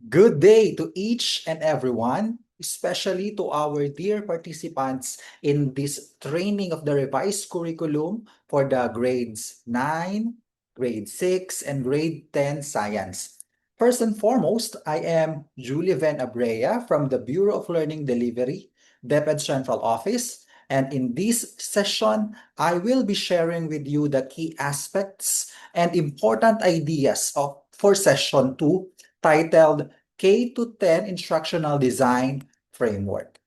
Good day to each and everyone, especially to our dear participants in this training of the revised curriculum for the grades 9, grade 6, and grade 10 science. First and foremost, I am Julie Van Abrea from the Bureau of Learning Delivery, DepEd Central Office. And in this session, I will be sharing with you the key aspects and important ideas for session 2 titled K to 10 Instructional Design Framework.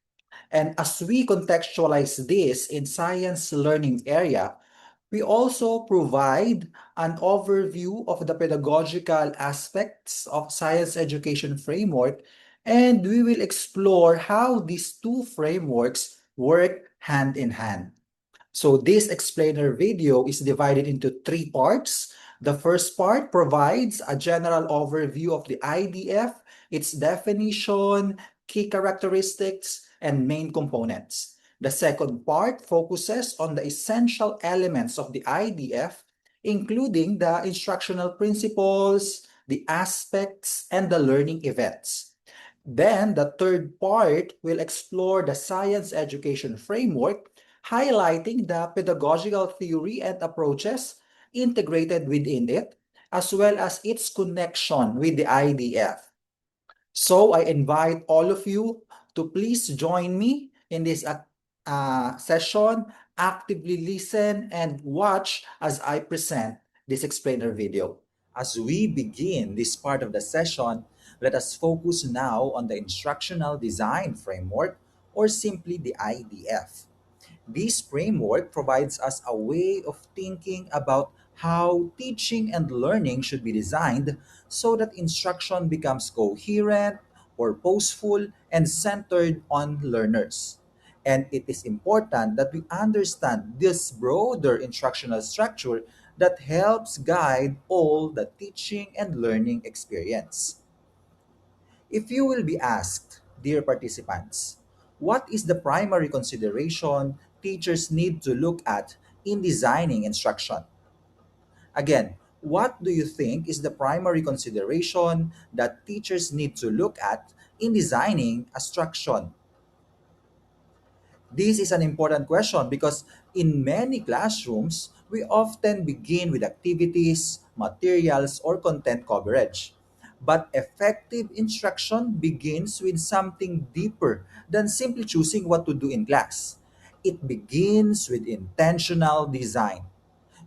And as we contextualize this in science learning area, we also provide an overview of the pedagogical aspects of science education framework, and we will explore how these two frameworks work hand in hand. So this explainer video is divided into three parts. The first part provides a general overview of the IDF, its definition, key characteristics, and main components. The second part focuses on the essential elements of the IDF, including the instructional principles, the aspects, and the learning events. Then the third part will explore the science education framework, highlighting the pedagogical theory and approaches integrated within it, as well as its connection with the IDF. So I invite all of you to please join me in this session, actively listen and watch as I present this explainer video. As we begin this part of the session, let us focus now on the instructional design framework, or simply the IDF. This framework provides us a way of thinking about how teaching and learning should be designed so that instruction becomes coherent, purposeful, and centered on learners. And it is important that we understand this broader instructional structure that helps guide all the teaching and learning experience. If you will be asked, dear participants, what is the primary consideration teachers need to look at in designing instruction? Again, what do you think is the primary consideration that teachers need to look at in designing instruction? This is an important question because in many classrooms, we often begin with activities, materials, or content coverage. But effective instruction begins with something deeper than simply choosing what to do in class. It begins with intentional design,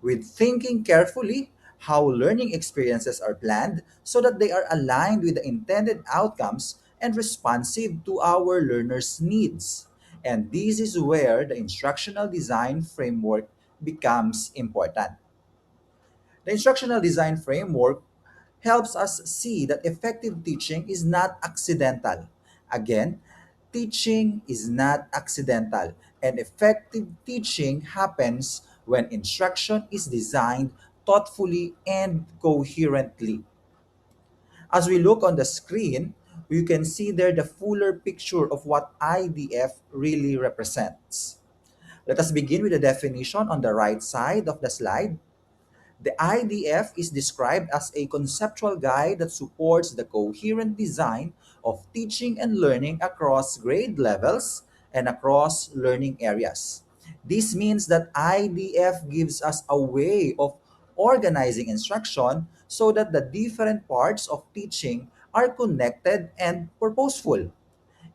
with thinking carefully how learning experiences are planned so that they are aligned with the intended outcomes and responsive to our learners' needs. And this is where the instructional design framework becomes important. The instructional design framework helps us see that effective teaching is not accidental. Again, teaching is not accidental, and effective teaching happens when instruction is designed thoughtfully and coherently. As we look on the screen, you can see there the fuller picture of what IDF really represents. Let us begin with the definition on the right side of the slide. The IDF is described as a conceptual guide that supports the coherent design of teaching and learning across grade levels and across learning areas. This means that IDF gives us a way of organizing instruction so that the different parts of teaching are connected and purposeful.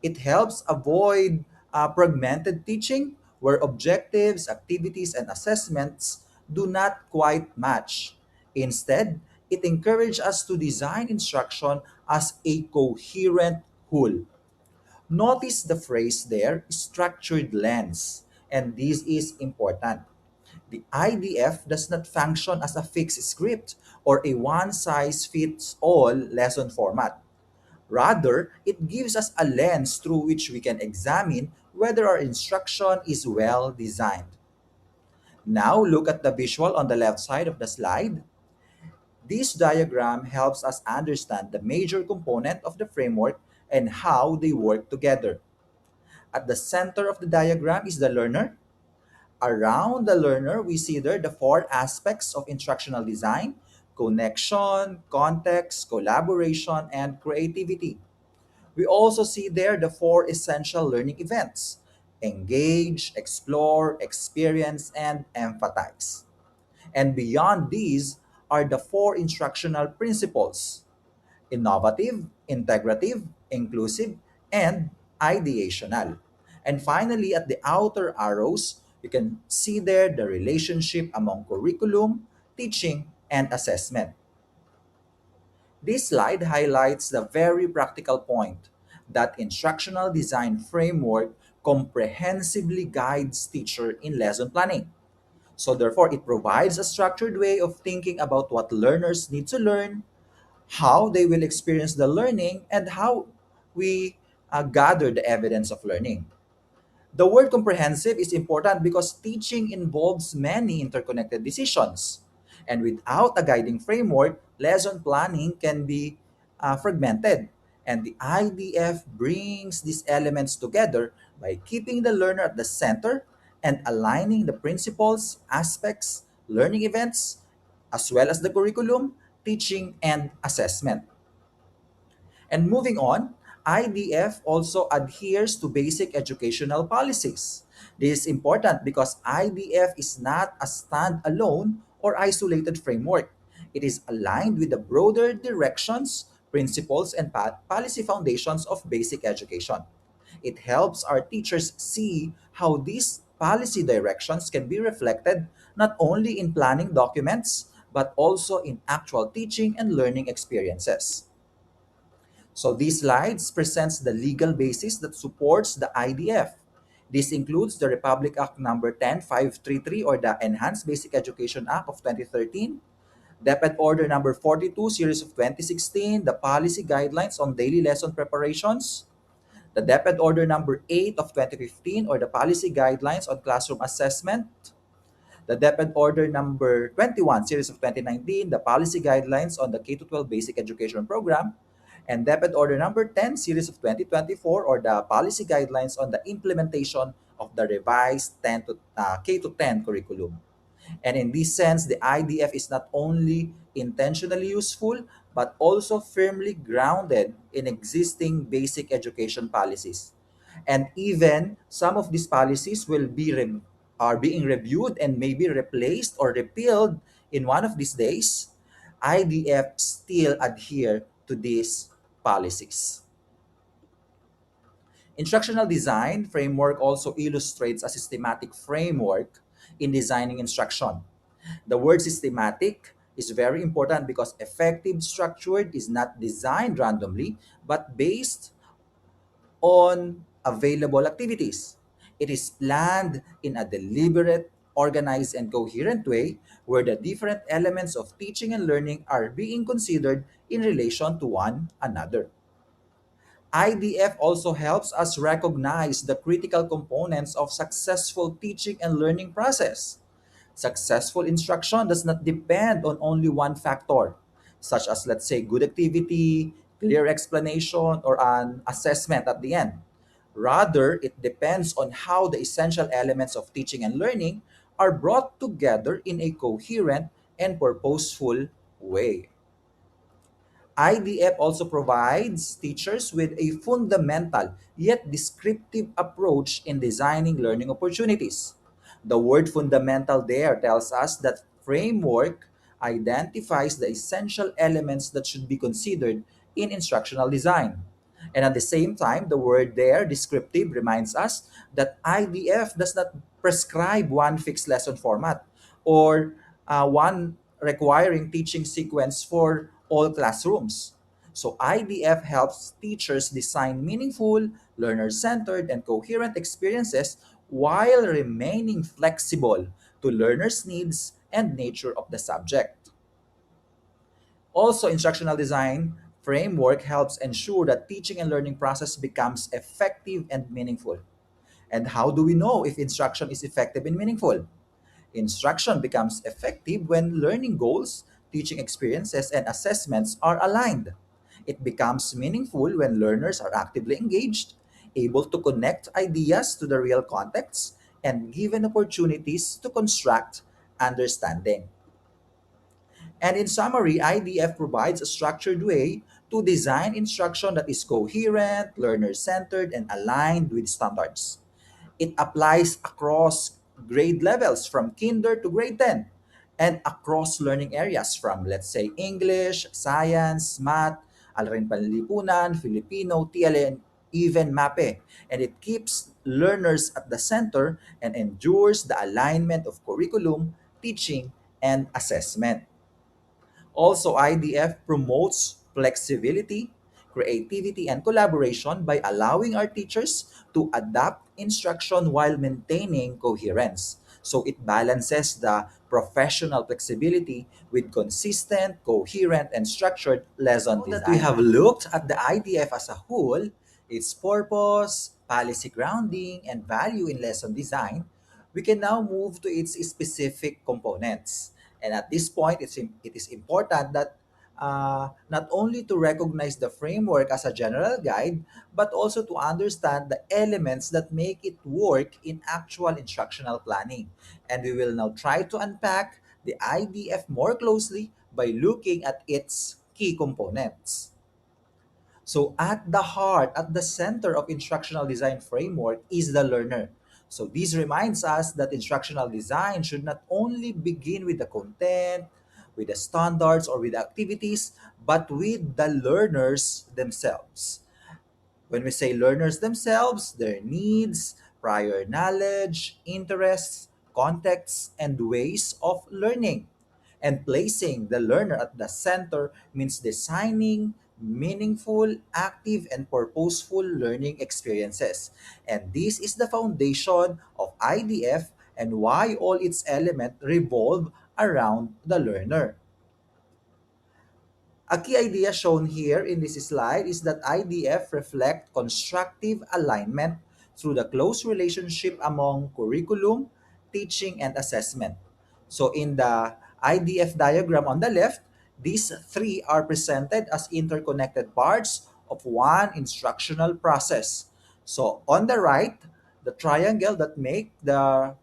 It helps avoid fragmented teaching where objectives, activities, and assessments do not quite match. Instead, it encourages us to design instruction as a coherent whole. Notice the phrase there, structured lens, and this is important. The IDF does not function as a fixed script or a one size fits all lesson format. Rather, it gives us a lens through which we can examine whether our instruction is well designed. Now, look at the visual on the left side of the slide. This diagram helps us understand the major component of the framework and how they work together. At the center of the diagram is the learner. Around the learner, we see there the four aspects of instructional design: connection, context, collaboration, and creativity. We also see there the four essential learning events: engage, explore, experience, and empathize. And beyond these are the four instructional principles: innovative, integrative, inclusive, and ideational. And finally, at the outer arrows, you can see there the relationship among curriculum, teaching, and assessment. This slide highlights the very practical point that instructional design framework comprehensively guides teacher in lesson planning. So therefore, it provides a structured way of thinking about what learners need to learn, how they will experience the learning, and how we gather the evidence of learning. The word comprehensive is important because teaching involves many interconnected decisions. And without a guiding framework, lesson planning can be fragmented. And the IDF brings these elements together by keeping the learner at the center and aligning the principles, aspects, learning events, as well as the curriculum, teaching, and assessment. And moving on, IDF also adheres to basic educational policies. This is important because IDF is not a standalone or isolated framework. It is aligned with the broader directions, principles, and policy foundations of basic education. It helps our teachers see how these policy directions can be reflected not only in planning documents, but also in actual teaching and learning experiences. So these slides presents the legal basis that supports the IDF. This includes the Republic Act number 10533 or the Enhanced Basic Education Act of 2013, DepEd Order number 42 series of 2016, the policy guidelines on daily lesson preparations, the DepEd Order number 8 of 2015 or the policy guidelines on classroom assessment, the DepEd Order number 21 series of 2019, the policy guidelines on the K-12 basic education program, and DepEd Order number 10 series of 2024 or the policy guidelines on the implementation of the revised 10 to K-10 curriculum. And in this sense, the IDF is not only intentionally useful but also firmly grounded in existing basic education policies. And even some of these policies are being reviewed and maybe replaced or repealed in one of these days. IDF still adhere to these policies. Instructional design framework also illustrates a systematic framework in designing instruction. The word systematic is very important because effective structured is not designed randomly but based on available activities. It is planned in a deliberate, organized, and coherent way where the different elements of teaching and learning are being considered in relation to one another. IDF also helps us recognize the critical components of successful teaching and learning process. Successful instruction does not depend on only one factor, such as, let's say, good activity, clear explanation, or an assessment at the end. Rather, it depends on how the essential elements of teaching and learning are brought together in a coherent and purposeful way. IDF also provides teachers with a fundamental yet descriptive approach in designing learning opportunities. The word fundamental there tells us that framework identifies the essential elements that should be considered in instructional design. And at the same time, the word there, descriptive, reminds us that IDF does not prescribe one fixed lesson format or one requiring teaching sequence for all classrooms. So IDF helps teachers design meaningful, learner-centered, and coherent experiences while remaining flexible to learners' needs and nature of the subject. Also, instructional design framework helps ensure that teaching and learning process becomes effective and meaningful. And how do we know if instruction is effective and meaningful? Instruction becomes effective when learning goals, teaching experiences, and assessments are aligned. It becomes meaningful when learners are actively engaged, able to connect ideas to the real context, and given opportunities to construct understanding. And in summary, IDF provides a structured way to design instruction that is coherent, learner centered, and aligned with standards. It applies across grade levels from kinder to grade 10 and across learning areas from, let's say, English, science, math, alarin panlipunan, Filipino, TLE, and even MAPE. And it keeps learners at the center and ensures the alignment of curriculum, teaching, and assessment. Also, IDF promotes flexibility, creativity, and collaboration by allowing our teachers to adapt instruction while maintaining coherence. So it balances the professional flexibility with consistent, coherent, and structured lesson design. Now that we have looked at the IDF as a whole, its purpose, policy grounding, and value in lesson design, we can now move to its specific components. And at this point, it is important that not only to recognize the framework as a general guide, but also to understand the elements that make it work in actual instructional planning. And we will now try to unpack the IDF more closely by looking at its key components. So at the heart, at the center of instructional design framework is the learner. So this reminds us that instructional design should not only begin with the content, with the standards or with the activities, but with the learners themselves. When we say learners themselves, their needs, prior knowledge, interests, contexts, and ways of learning. And placing the learner at the center means designing meaningful, active, and purposeful learning experiences. And this is the foundation of IDF and why all its elements revolve around the learner. A key idea shown here in this slide is that IDF reflect constructive alignment through the close relationship among curriculum, teaching, and assessment. So in the IDF diagram on the left, these three are presented as interconnected parts of one instructional process. So on the right, the triangle that make the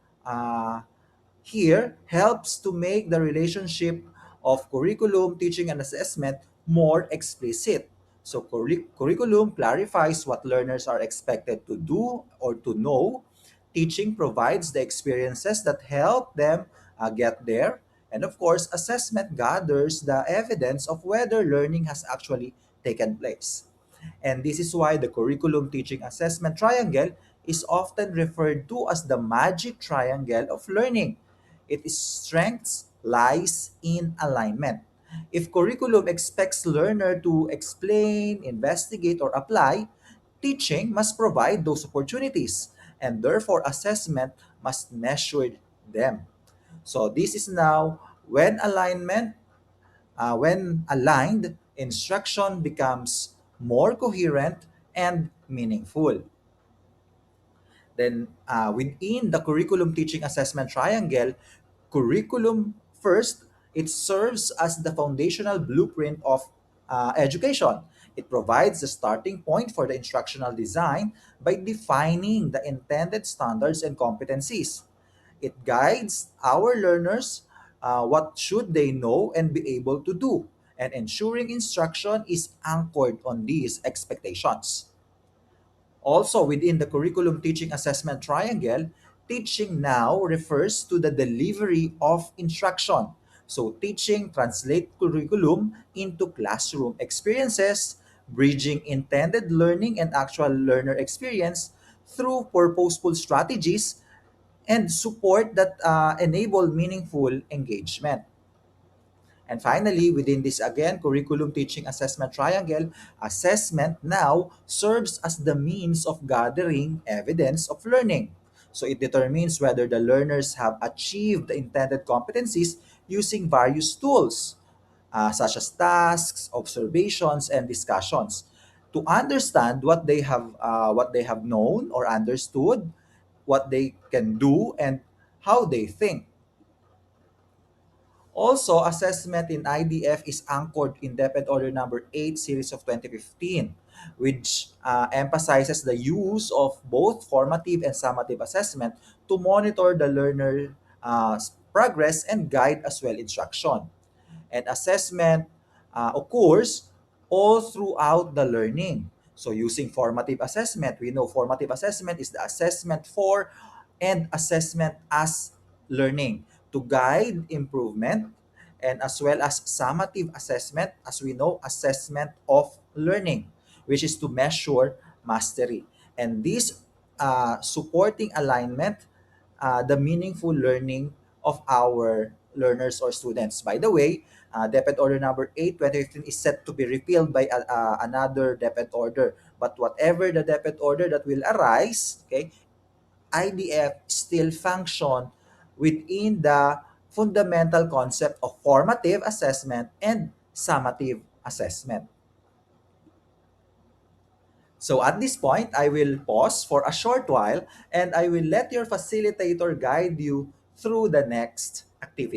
here helps to make the relationship of curriculum, teaching, and assessment more explicit. So, curriculum clarifies what learners are expected to do or to know. Teaching provides the experiences that help them get there. And of course, assessment gathers the evidence of whether learning has actually taken place. And this is why the curriculum teaching assessment triangle is often referred to as the magic triangle of learning. Its strengths lies in alignment. If curriculum expects learner to explain, investigate, or apply, teaching must provide those opportunities, and therefore assessment must measure them. So this is now when aligned, instruction becomes more coherent and meaningful. Then, within the curriculum teaching assessment triangle, curriculum first, it serves as the foundational blueprint of education. It provides the starting point for the instructional design by defining the intended standards and competencies. It guides our learners what should they know and be able to do, and ensuring instruction is anchored on these expectations. Also, within the curriculum teaching assessment triangle, teaching now refers to the delivery of instruction. So, teaching translate curriculum into classroom experiences, bridging intended learning and actual learner experience through purposeful strategies and support that enable meaningful engagement. And finally, within this again, curriculum teaching assessment triangle, assessment now serves as the means of gathering evidence of learning. So it determines whether the learners have achieved the intended competencies using various tools, such as tasks, observations, and discussions, to understand what they have known or understood, what they can do, and how they think. Also, assessment in IDF is anchored in Deped Order Number 8 series of 2015, which emphasizes the use of both formative and summative assessment to monitor the learner progress and guide as well instruction. And assessment occurs all throughout the learning. So using formative assessment, we know formative assessment is the assessment for and assessment as learning to guide improvement, and as well as summative assessment, as we know, assessment of learning, which is to measure mastery. And this supporting alignment, the meaningful learning of our learners or students. By the way, DepEd Order number 8, 2015 is set to be repealed by another DepEd order. But whatever the DepEd order that will arise, okay, IDF still function within the fundamental concept of formative assessment and summative assessment. So at this point, I will pause for a short while and I will let your facilitator guide you through the next activity.